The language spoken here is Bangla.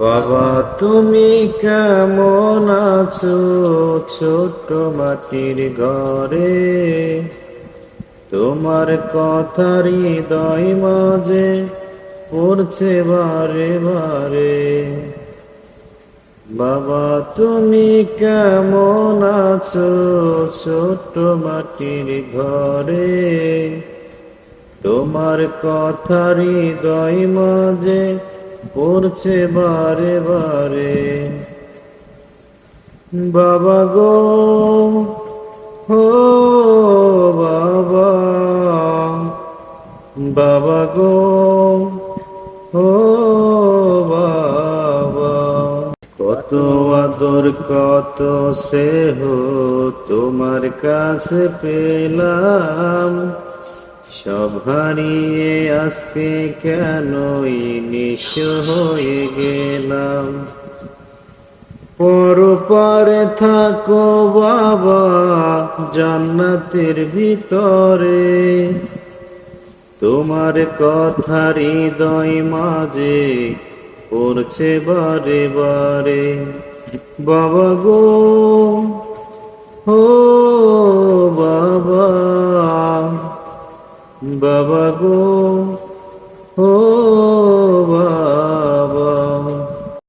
বাবা তুমি কেমন আছো ছোট্ট মাটির ঘরে, তোমার কথা হৃদয় মাঝে পড়ছে বারে বারে। বাবা তুমি কেমন আছো ছোট্ট মাটির ঘরে, তোমার কথা হৃদয় মাঝে পড়ছে বারে বারে। বাবা গো হো বাবা, বাবা গো হো বাবা। কত আদর কত স্নেহ তোমার কাছে পেলাম, সব হারিয়ে আজকে কেনই নিঃস্ব হয়ে গেলাম। পরপারে থাকো বাবা জান্নাতের ভিতরে, তোমার কথা হৃদয় মাঝে পড়ছে বারে বারে। বাবা গো ও বাবা, বাবা গো ও বাবা।